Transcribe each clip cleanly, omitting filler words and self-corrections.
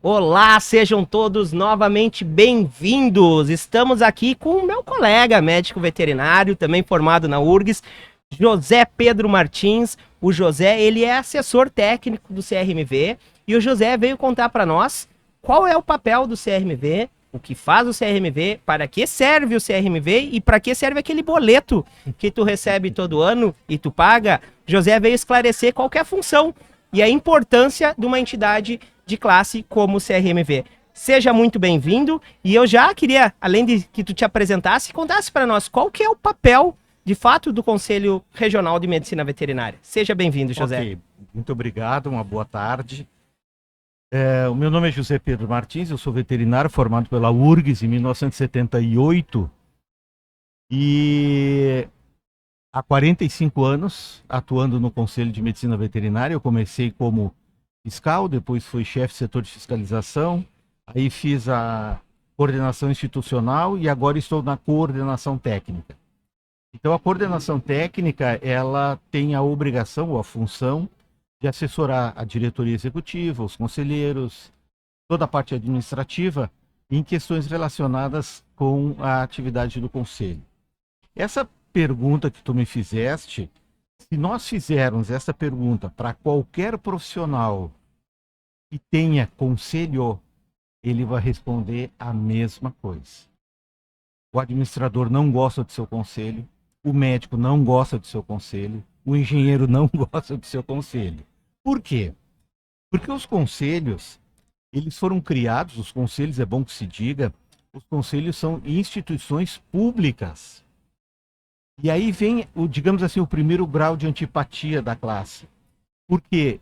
Olá, sejam todos novamente bem-vindos. Estamos aqui com o meu colega médico veterinário, também formado na URGS, José Pedro Martins. O José, ele é assessor técnico do CRMV e o José veio contar para nós qual é o papel do CRMV, o que faz o CRMV, para que serve o CRMV e para que serve aquele boleto que tu recebe todo ano e tu paga. José veio esclarecer qual que é a função e a importância de uma entidade de classe como o CRMV. Seja muito bem-vindo e eu já queria, além de que tu te apresentasse, contasse para nós qual que é o papel, de fato, do Conselho Regional de Medicina Veterinária. Seja bem-vindo, José. Ok, muito obrigado, uma boa tarde. O meu nome é José Pedro Martins, eu sou veterinário formado pela URGS em 1978 e há 45 anos atuando no Conselho de Medicina Veterinária. Eu comecei como fiscal, depois fui chefe do setor de fiscalização, aí fiz a coordenação institucional e agora estou na coordenação técnica. Então a coordenação técnica, ela tem a obrigação ou a função de assessorar a diretoria executiva, os conselheiros, toda a parte administrativa em questões relacionadas com a atividade do conselho. Essa pergunta que tu me fizeste, se nós fizermos essa pergunta para qualquer profissional que tenha conselho, ele vai responder a mesma coisa. O administrador não gosta do seu conselho, o médico não gosta do seu conselho, o engenheiro não gosta do seu conselho. Por quê? Porque os conselhos, eles foram criados, os conselhos, é bom que se diga, os conselhos são instituições públicas. E aí vem, digamos assim, o primeiro grau de antipatia da classe. Porque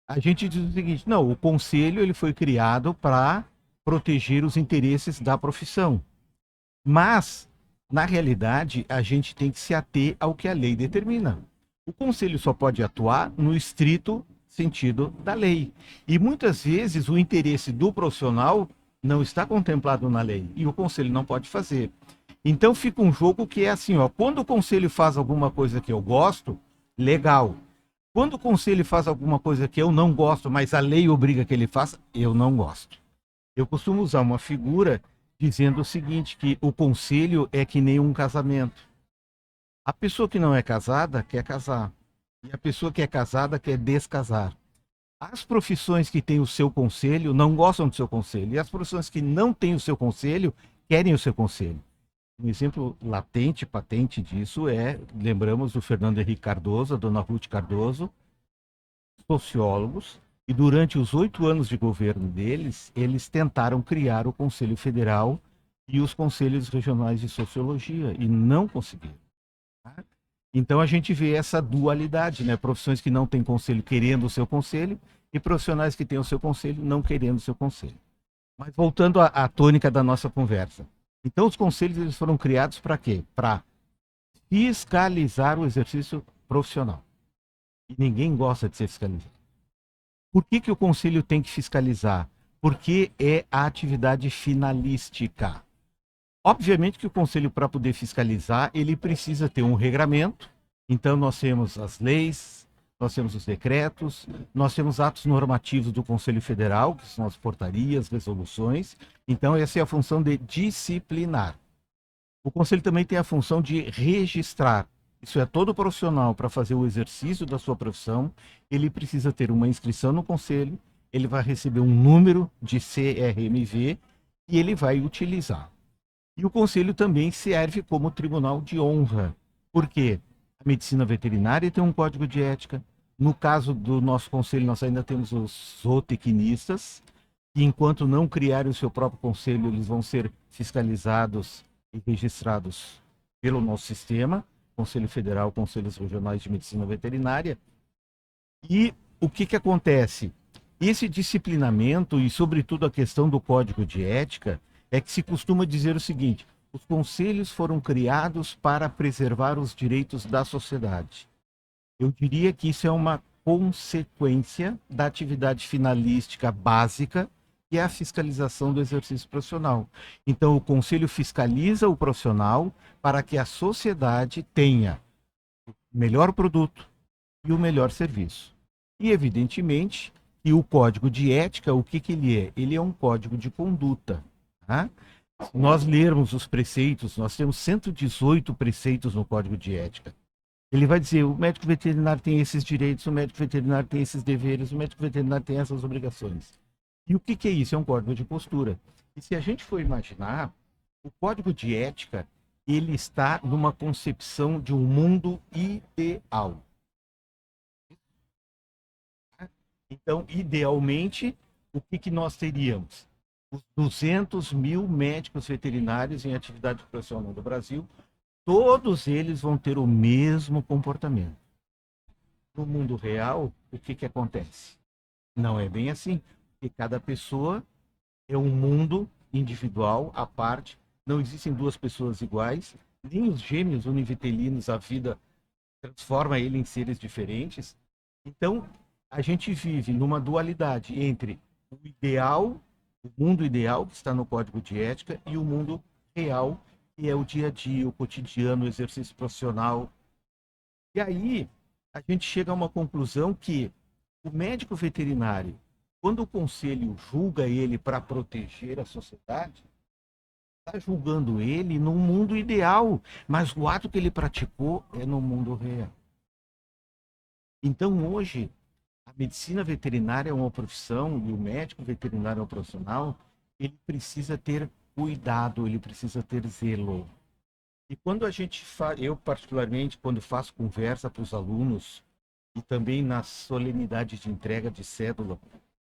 a gente diz o seguinte, não, o conselho ele foi criado para proteger os interesses da profissão. Mas, na realidade, a gente tem que se ater ao que a lei determina. O conselho só pode atuar no estrito sentido da lei. E muitas vezes o interesse do profissional não está contemplado na lei e o conselho não pode fazer. Então fica um jogo que é assim, ó, quando o conselho faz alguma coisa que eu gosto, legal. Quando o conselho faz alguma coisa que eu não gosto, mas a lei obriga que ele faça, eu não gosto. Eu costumo usar uma figura dizendo o seguinte, que o conselho é que nem um casamento. A pessoa que não é casada quer casar. E a pessoa que é casada quer descasar. As profissões que têm o seu conselho não gostam do seu conselho. E as profissões que não têm o seu conselho querem o seu conselho. Um exemplo latente, patente disso é, lembramos do Fernando Henrique Cardoso, a dona Ruth Cardoso, sociólogos, e durante os 8 anos de governo deles, eles tentaram criar o Conselho Federal e os Conselhos Regionais de Sociologia, e não conseguiram. Tá? Então a gente vê essa dualidade, né? Profissões que não têm conselho querendo o seu conselho e profissionais que têm o seu conselho não querendo o seu conselho. Mas voltando à tônica da nossa conversa. Então os conselhos eles foram criados para quê? Para fiscalizar o exercício profissional. E ninguém gosta de ser fiscalizado. Por que o conselho tem que fiscalizar? Porque é a atividade finalística. Obviamente que o conselho, para poder fiscalizar, ele precisa ter um regramento. Então nós temos as leis, nós temos os decretos, nós temos atos normativos do Conselho Federal, que são as portarias, resoluções. Então essa é a função de disciplinar. O conselho também tem a função de registrar. Isso é, todo profissional, para fazer o exercício da sua profissão, ele precisa ter uma inscrição no conselho, ele vai receber um número de CRMV e ele vai utilizar. E o conselho também serve como tribunal de honra, porque a medicina veterinária tem um código de ética. No caso do nosso conselho, nós ainda temos os zootecnistas, e enquanto não criarem o seu próprio conselho, eles vão ser fiscalizados e registrados pelo nosso sistema, Conselho Federal, Conselhos Regionais de Medicina Veterinária. E o que acontece? Esse disciplinamento e, sobretudo, a questão do código de ética é que se costuma dizer o seguinte, os conselhos foram criados para preservar os direitos da sociedade. Eu diria que isso é uma consequência da atividade finalística básica, que é a fiscalização do exercício profissional. Então, o conselho fiscaliza o profissional para que a sociedade tenha o melhor produto e o melhor serviço. E, evidentemente, E o código de ética, o que que ele é? Ele é um código de conduta, tá? Se nós lermos os preceitos, nós temos 118 preceitos no código de ética. Ele vai dizer, o médico veterinário tem esses direitos, o médico veterinário tem esses deveres, o médico veterinário tem essas obrigações. E o que que é isso? É um código de postura. E se a gente for imaginar, o código de ética, ele está numa concepção de um mundo ideal. Então, idealmente, o que que nós teríamos? Os 200 mil médicos veterinários em atividade profissional no Brasil, todos eles vão ter o mesmo comportamento. No mundo real, o que que acontece? Não é bem assim, porque cada pessoa é um mundo individual, à parte. Não existem duas pessoas iguais, nem os gêmeos univitelinos, a vida transforma ele em seres diferentes. Então, a gente vive numa dualidade entre o ideal, o mundo ideal, que está no código de ética, e o mundo real, que é o dia a dia, o cotidiano, o exercício profissional. E aí, a gente chega a uma conclusão que o médico veterinário, quando o conselho julga ele para proteger a sociedade, está julgando ele no mundo ideal, mas o ato que ele praticou é no mundo real. Então, hoje, a medicina veterinária é uma profissão e o médico veterinário é um profissional, ele precisa ter cuidado, ele precisa ter zelo. E quando a gente faz, eu particularmente, quando faço conversa para os alunos e também nas solenidades de entrega de cédula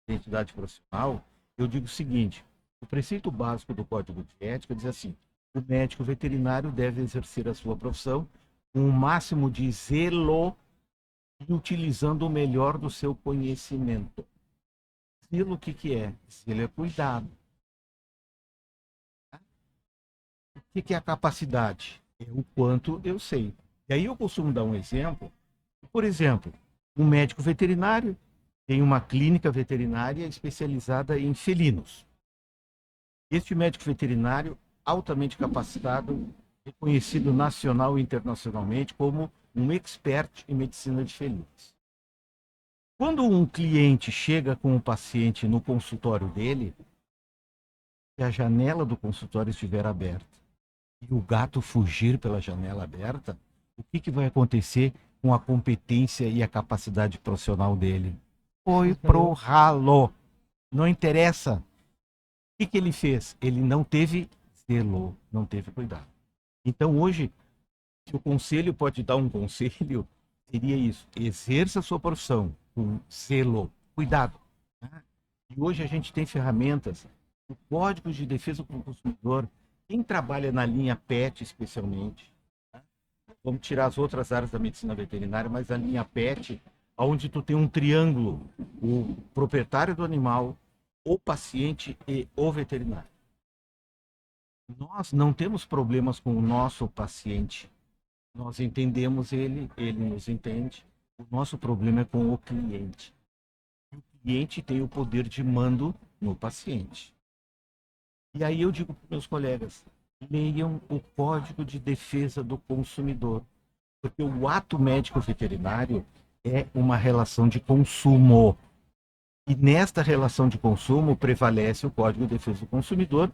de identidade profissional, eu digo o seguinte: o preceito básico do Código de Ética diz assim: o médico veterinário deve exercer a sua profissão com o máximo de zelo e utilizando o melhor do seu conhecimento. Zelo, o que que é? Zelo é cuidado. O que que é a capacidade? É o quanto eu sei. E aí eu costumo dar um exemplo. Por exemplo, um médico veterinário tem uma clínica veterinária especializada em felinos. Este médico veterinário, altamente capacitado, reconhecido nacional e internacionalmente como um expert em medicina de felinos. Quando um cliente chega com um paciente no consultório dele, se a janela do consultório estiver aberta e o gato fugir pela janela aberta, o que que vai acontecer com a competência e a capacidade profissional dele? Foi pro ralo. Não interessa. O que que ele fez? Ele não teve zelo, não teve cuidado. Então hoje, se o conselho pode dar um conselho, seria isso: exerça a sua profissão com zelo, cuidado. Tá? E hoje a gente tem ferramentas, o Código de Defesa do Consumidor, quem trabalha na linha PET especialmente, tá? Vamos tirar as outras áreas da medicina veterinária, mas a linha PET, onde tu tem um triângulo, o proprietário do animal, o paciente e o veterinário. Nós não temos problemas com o nosso paciente. Nós entendemos ele, ele nos entende. O nosso problema é com o cliente. E o cliente tem o poder de mando no paciente. E aí eu digo para os meus colegas, leiam o Código de Defesa do Consumidor. Porque o ato médico veterinário é uma relação de consumo. E nesta relação de consumo prevalece o Código de Defesa do Consumidor,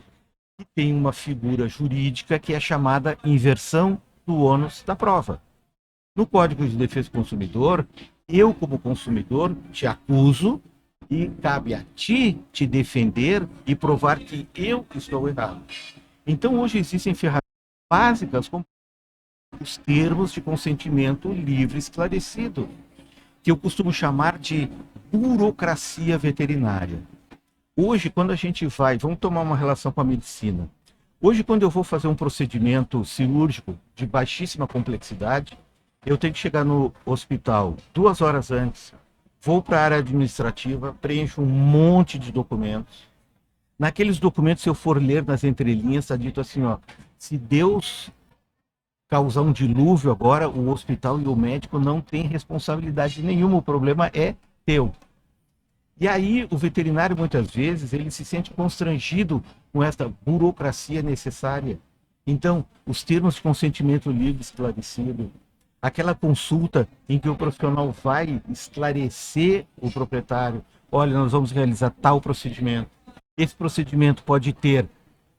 que tem uma figura jurídica que é chamada inversão do ônus da prova. No Código de Defesa do Consumidor, eu, como consumidor, te acuso e cabe a ti te defender e provar que eu estou errado. Então, hoje existem ferramentas básicas como os termos de consentimento livre e esclarecido, que eu costumo chamar de burocracia veterinária. Hoje, quando a gente vai, vamos tomar uma relação com a medicina. Hoje, quando eu vou fazer um procedimento cirúrgico de baixíssima complexidade, eu tenho que chegar no hospital 2 horas antes, vou para a área administrativa, preencho um monte de documentos. Naqueles documentos, se eu for ler nas entrelinhas, está dito assim, ó, se Deus causar um dilúvio agora, o hospital e o médico não têm responsabilidade nenhuma, o problema é teu. E aí o veterinário, muitas vezes, ele se sente constrangido com esta burocracia necessária. Então, os termos de consentimento livre esclarecido, aquela consulta em que o profissional vai esclarecer o proprietário olha, nós vamos realizar tal procedimento. Esse procedimento pode ter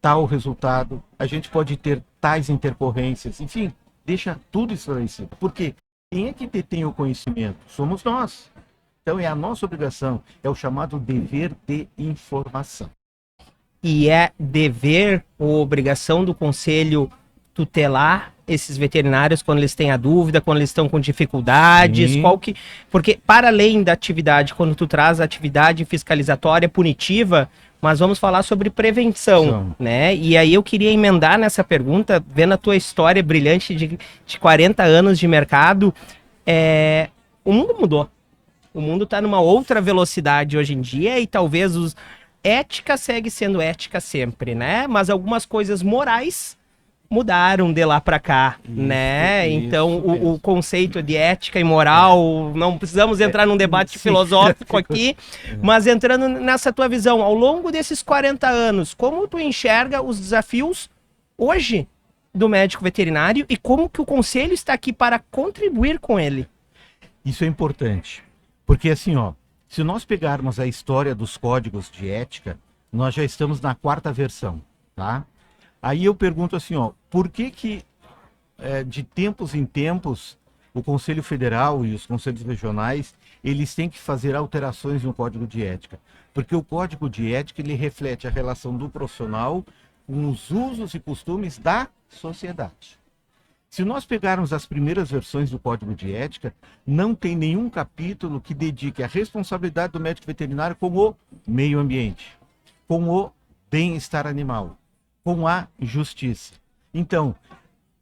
tal resultado, a gente pode ter tais intercorrências, enfim, deixa tudo esclarecido. Porque quem é que detém o conhecimento? Somos nós. Então é a nossa obrigação, é o chamado dever de informação. E é dever ou obrigação do conselho tutelar esses veterinários quando eles têm a dúvida, quando eles estão com dificuldades, Sim. Porque para além da atividade, quando tu traz a atividade fiscalizatória punitiva, mas vamos falar sobre prevenção, né? E aí eu queria emendar nessa pergunta, vendo a tua história brilhante de 40 anos de mercado, o mundo mudou. O mundo está numa outra velocidade hoje em dia e talvez ética segue sendo ética sempre, né? Mas algumas coisas morais mudaram de lá para cá, né? Então, o conceito de ética e moral, não precisamos entrar num debate filosófico aqui, mas entrando nessa tua visão, ao longo desses 40 anos, como tu enxerga os desafios hoje do médico veterinário e como que o conselho está aqui para contribuir com ele? Isso é importante, porque assim, ó, se nós pegarmos a história dos códigos de ética, nós já estamos na 4ª versão, tá? Aí eu pergunto assim, ó, por que de tempos em tempos o Conselho Federal e os conselhos regionais, eles têm que fazer alterações no Código de Ética? Porque o Código de Ética, ele reflete a relação do profissional com os usos e costumes da sociedade. Se nós pegarmos as primeiras versões do Código de Ética, não tem nenhum capítulo que dedique a responsabilidade do médico veterinário com o meio ambiente, com o bem-estar animal, com a justiça. Então,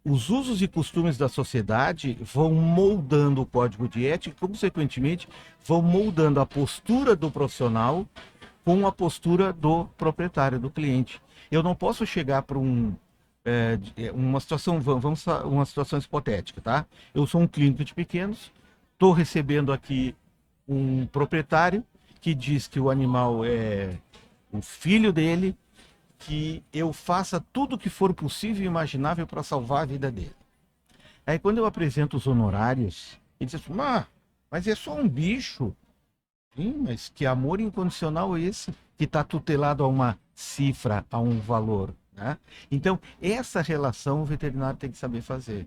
os usos e costumes da sociedade vão moldando o Código de Ética e, consequentemente, vão moldando a postura do profissional com a postura do proprietário, do cliente. Eu não posso chegar para uma situação, uma situação hipotética, tá? Eu sou um clínico de pequenos, estou recebendo aqui um proprietário que diz que o animal é o filho dele, que eu faça tudo o que for possível e imaginável para salvar a vida dele. Aí quando eu apresento os honorários, ele diz assim, mas é só um bicho. Sim, mas que amor incondicional é esse que está tutelado a uma cifra, a um valor, né? Então, essa relação o veterinário tem que saber fazer,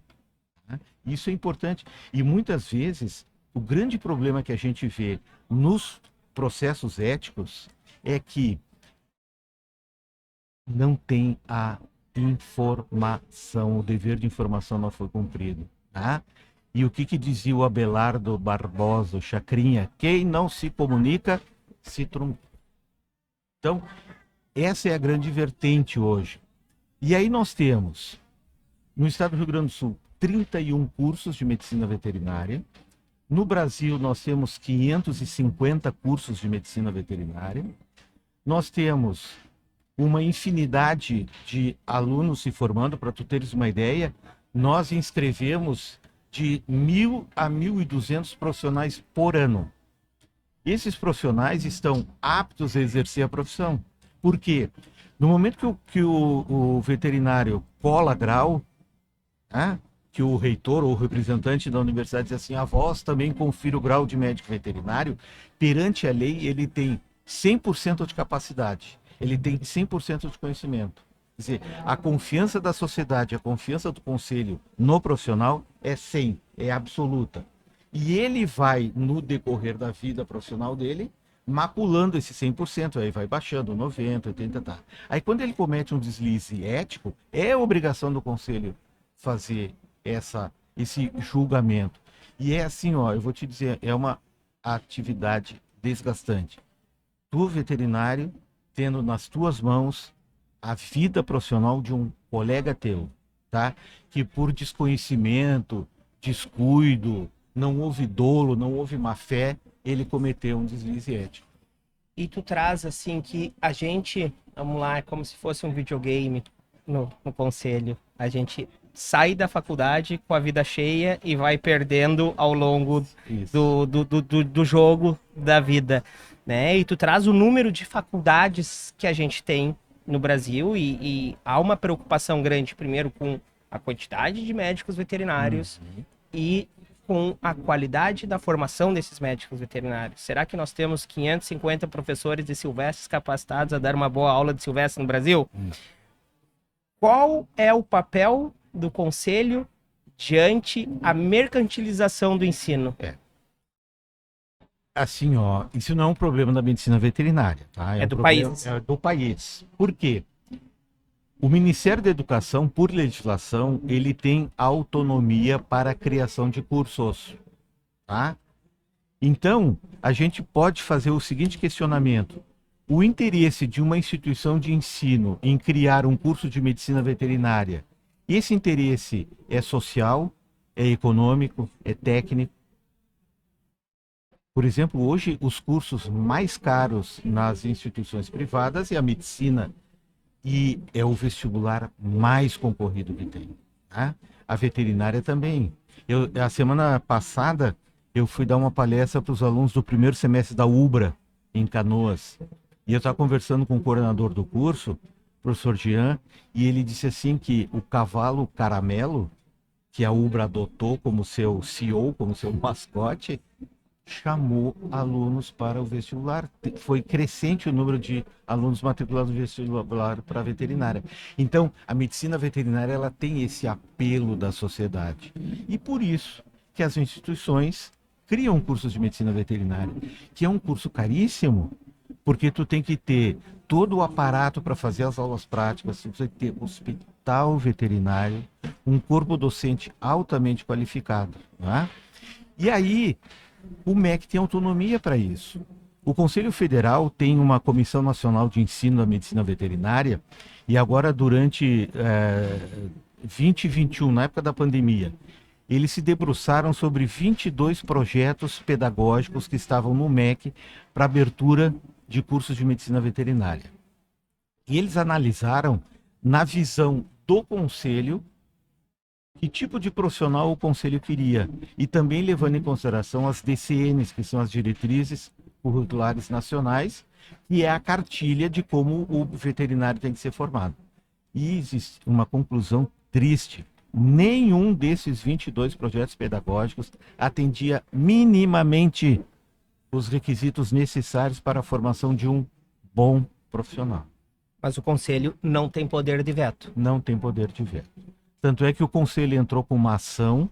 né? Isso é importante. E muitas vezes, o grande problema que a gente vê nos processos éticos é que não tem a informação, o dever de informação não foi cumprido, tá? E o que dizia o Abelardo Barbosa, o Chacrinha? Quem não se comunica, se trunca. Então, essa é a grande vertente hoje. E aí nós temos, no estado do Rio Grande do Sul, 31 cursos de medicina veterinária. No Brasil, nós temos 550 cursos de medicina veterinária. Nós temos uma infinidade de alunos se formando. Para tu teres uma ideia, nós inscrevemos de 1.000 a 1.200 profissionais por ano. Esses profissionais estão aptos a exercer a profissão. Por quê? No momento que o veterinário cola grau, né, que o reitor ou o representante da universidade diz assim, a vós também confira o grau de médico veterinário, perante a lei ele tem 100% de capacidade, ele tem 100% de conhecimento. Quer dizer, a confiança da sociedade, a confiança do conselho no profissional é 100, é absoluta. E ele vai, no decorrer da vida profissional dele, maculando esse 100%, aí vai baixando 90, 80, tá. Aí quando ele comete um deslize ético, é obrigação do conselho fazer esse julgamento. E é assim, ó, eu vou te dizer, é uma atividade desgastante. Tu, veterinário, tendo nas tuas mãos a vida profissional de um colega teu, tá? Que por desconhecimento, descuido, não houve dolo, não houve má fé, ele cometeu um deslize ético. E tu traz assim que a gente, vamos lá, é como se fosse um videogame no conselho. A gente sai da faculdade com a vida cheia e vai perdendo ao longo do jogo da vida, né? E tu traz o número de faculdades que a gente tem no Brasil e há uma preocupação grande, primeiro, com a quantidade de médicos veterinários e com a qualidade da formação desses médicos veterinários? Será que nós temos 550 professores de silvestres capacitados a dar uma boa aula de silvestre no Brasil? Qual é o papel do conselho diante a mercantilização do ensino? Assim, ó, isso não é um problema da medicina veterinária, tá? É um do problema, país. É do país. Por quê? O Ministério da Educação, por legislação, ele tem autonomia para a criação de cursos, tá? Então, a gente pode fazer o seguinte questionamento: o interesse de uma instituição de ensino em criar um curso de medicina veterinária, esse interesse é social, é econômico, é técnico? Por exemplo, hoje os cursos mais caros nas instituições privadas é a medicina e é o vestibular mais concorrido que tem, tá? A veterinária também. A semana passada eu fui dar uma palestra para os alunos do primeiro semestre da UBRA, em Canoas. E eu estava conversando com o coordenador do curso, o professor Jean, e ele disse assim que o cavalo caramelo, que a UBRA adotou como seu CEO, como seu mascote, chamou alunos para o vestibular. Foi crescente o número de alunos matriculados no vestibular para a veterinária. Então, a medicina veterinária ela tem esse apelo da sociedade. E por isso que as instituições criam cursos de medicina veterinária, que é um curso caríssimo, porque tu tem que ter todo o aparato para fazer as aulas práticas, tu tem que ter hospital veterinário, um corpo docente altamente qualificado, né? E aí, o MEC tem autonomia para isso. O Conselho Federal tem uma Comissão Nacional de Ensino da Medicina Veterinária e agora durante 2021, na época da pandemia, eles se debruçaram sobre 22 projetos pedagógicos que estavam no MEC para abertura de cursos de medicina veterinária. E eles analisaram, na visão do Conselho, que tipo de profissional o Conselho queria, e também levando em consideração as DCNs, que são as Diretrizes Curriculares Nacionais, que é a cartilha de como o veterinário tem que ser formado. E existe uma conclusão triste: nenhum desses 22 projetos pedagógicos atendia minimamente os requisitos necessários para a formação de um bom profissional. Mas o conselho não tem poder de veto. Não tem poder de veto. Tanto é que o Conselho entrou com uma ação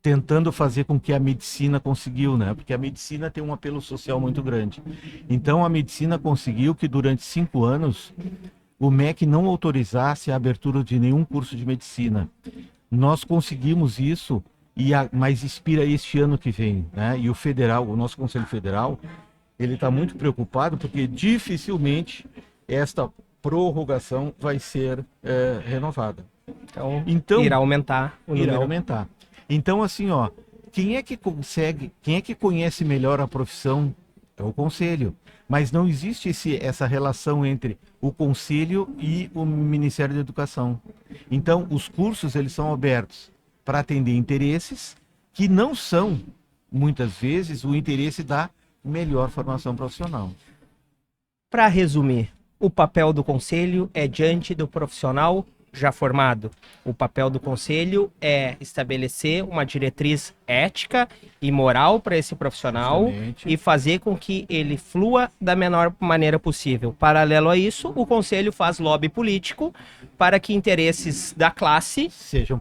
tentando fazer com que a medicina conseguiu, né? Porque a medicina tem um apelo social muito grande. Então a medicina conseguiu que durante 5 anos o MEC não autorizasse a abertura de nenhum curso de medicina. Nós conseguimos isso, mas expira este ano que vem, né? E o federal, o nosso Conselho Federal, ele está muito preocupado porque dificilmente esta prorrogação vai ser renovada. Então, irá aumentar o número. Irá aumentar. Então, assim, ó, quem é que conhece melhor a profissão? É o Conselho. Mas não existe essa relação entre o Conselho e o Ministério da Educação. Então, os cursos, eles são abertos para atender interesses que não são, muitas vezes, o interesse da melhor formação profissional. Para resumir, o papel do Conselho é diante do profissional já formado. O papel do conselho é estabelecer uma diretriz ética e moral para esse profissional. Exatamente. E fazer com que ele flua da menor maneira possível. Paralelo a isso, o conselho faz lobby político para que interesses da classe sejam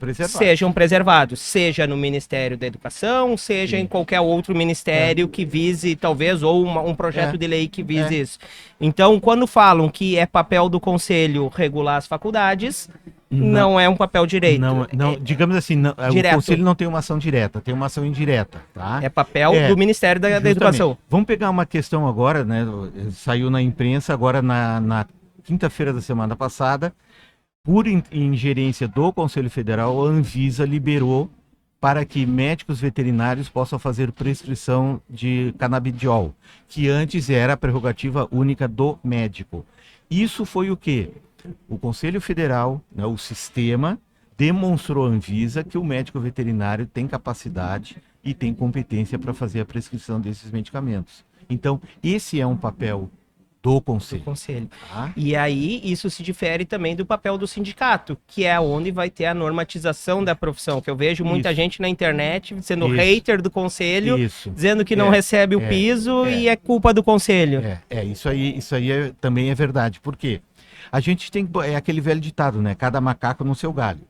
preservados, seja no Ministério da Educação, seja em qualquer outro ministério que vise, talvez, ou um projeto de lei que vise isso. Então, quando falam que é papel do conselho regular as faculdades, não é um papel direito. Não, digamos assim, o conselho não tem uma ação direta, tem uma ação indireta, tá? É papel do Ministério da Educação. Vamos pegar uma questão agora, né? Saiu na imprensa agora na quinta-feira da semana passada, por ingerência do Conselho Federal, a Anvisa liberou para que médicos veterinários possam fazer prescrição de canabidiol, que antes era a prerrogativa única do médico. Isso foi o quê? O Conselho Federal, né, o sistema, demonstrou à Anvisa que o médico veterinário tem capacidade e tem competência para fazer a prescrição desses medicamentos. Então, esse é um papel do do conselho. conselho. Tá? E aí, isso se difere também do papel do sindicato, que é onde vai ter a normatização da profissão, que eu vejo muita Isso. gente na internet sendo Isso. hater do conselho, Isso. dizendo que não recebe o piso e é culpa do conselho. Isso aí também é verdade. Por quê? A gente tem, é aquele velho ditado, né? Cada macaco no seu galho.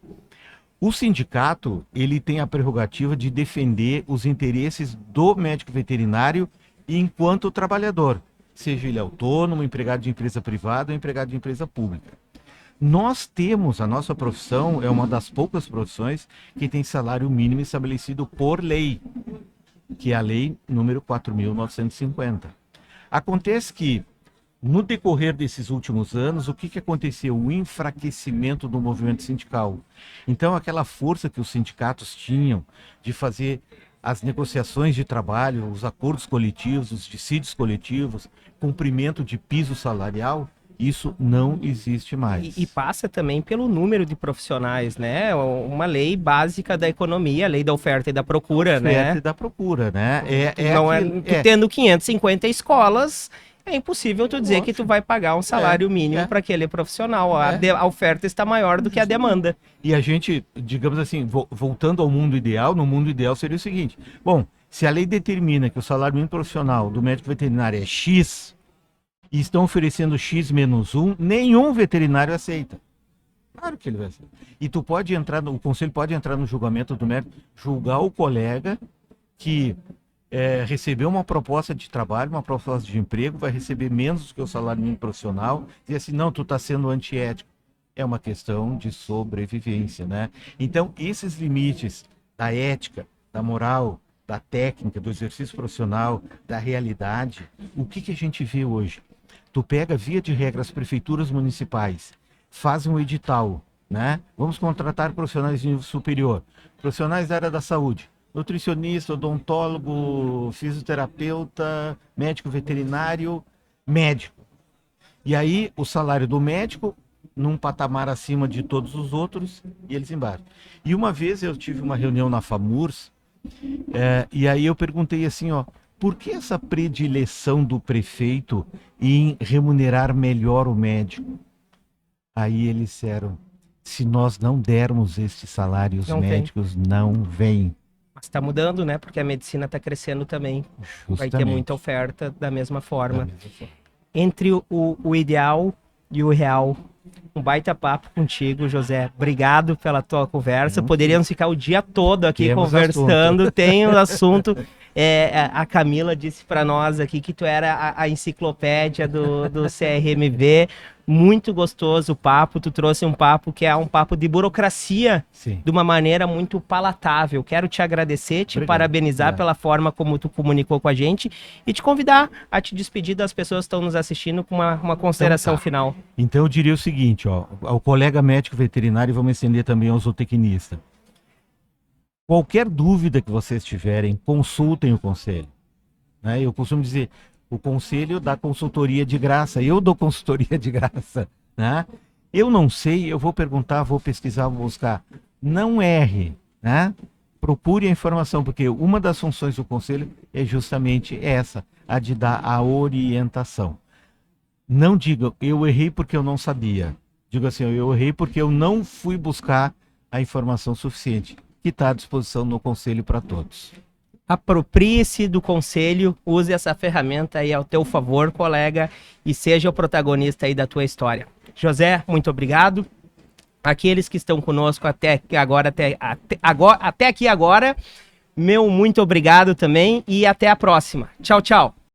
O sindicato, ele tem a prerrogativa de defender os interesses do médico veterinário enquanto trabalhador, seja ele autônomo, empregado de empresa privada ou empregado de empresa pública. Nós temos, a nossa profissão é uma das poucas profissões que tem salário mínimo estabelecido por lei, que é a lei número 4.950. Acontece que, no decorrer desses últimos anos, o que aconteceu? O enfraquecimento do movimento sindical. Então, aquela força que os sindicatos tinham de fazer as negociações de trabalho, os acordos coletivos, os dissídios coletivos, cumprimento de piso salarial, isso não existe mais. E passa também pelo número de profissionais, né? Uma lei básica da economia, a lei da oferta e da procura, Oferta né? e da procura, né? Tendo 550 escolas, é impossível tu dizer que tu vai pagar um salário mínimo para aquele profissional. A oferta está maior do que a demanda. E a gente, digamos assim, voltando ao mundo ideal, no mundo ideal seria o seguinte: bom, se a lei determina que o salário mínimo profissional do médico veterinário é X, e estão oferecendo X menos 1, nenhum veterinário aceita. Claro que ele vai aceitar. E tu pode entrar, o conselho pode entrar no julgamento do médico, julgar o colega que recebeu uma proposta de trabalho, uma proposta de emprego, vai receber menos do que o salário mínimo profissional, e assim, não, tu está sendo antiético. É uma questão de sobrevivência, né? Então, esses limites da ética, da moral, da técnica, do exercício profissional, da realidade, o que a gente vê hoje? Tu pega, via de regra, as prefeituras municipais, fazem um edital, né? Vamos contratar profissionais de nível superior, profissionais da área da saúde, nutricionista, odontólogo, fisioterapeuta, médico veterinário, médico. E aí o salário do médico num patamar acima de todos os outros e eles embaixo. E uma vez eu tive uma reunião na FAMURS e aí eu perguntei assim, ó, por que essa predileção do prefeito em remunerar melhor o médico? Aí eles disseram, se nós não dermos estes salários, os médicos não vêm. Mas está mudando, né? Porque a medicina está crescendo também. Justamente. Vai ter muita oferta da mesma forma. Entre o ideal e o real, um baita papo contigo, José. Obrigado pela tua conversa. Poderíamos ficar o dia todo aqui conversando. Tem um assunto. A Camila disse para nós aqui que tu era a enciclopédia do CRMV. Muito gostoso o papo. Tu trouxe um papo que é um papo de burocracia. Sim. De uma maneira muito palatável. Quero te agradecer, te parabenizar pela forma como tu comunicou com a gente e te convidar a te despedir das pessoas que estão nos assistindo com uma consideração final. Então eu diria o seguinte, ó, ao colega médico veterinário, e vamos estender também ao zootecnista. Qualquer dúvida que vocês tiverem, consultem o conselho. Né? Eu costumo dizer, o conselho dá consultoria de graça, eu dou consultoria de graça. Né? Eu não sei, eu vou perguntar, vou pesquisar, vou buscar. Não erre, né? Procure a informação, porque uma das funções do conselho é justamente essa, a de dar a orientação. Não diga, eu errei porque eu não sabia. Diga assim, eu errei porque eu não fui buscar a informação suficiente, que está à disposição no conselho para todos. Aproprie-se do conselho, use essa ferramenta aí ao teu favor, colega, e seja o protagonista aí da tua história. José, muito obrigado. Aqueles que estão conosco até aqui agora, meu muito obrigado também e até a próxima. Tchau, tchau.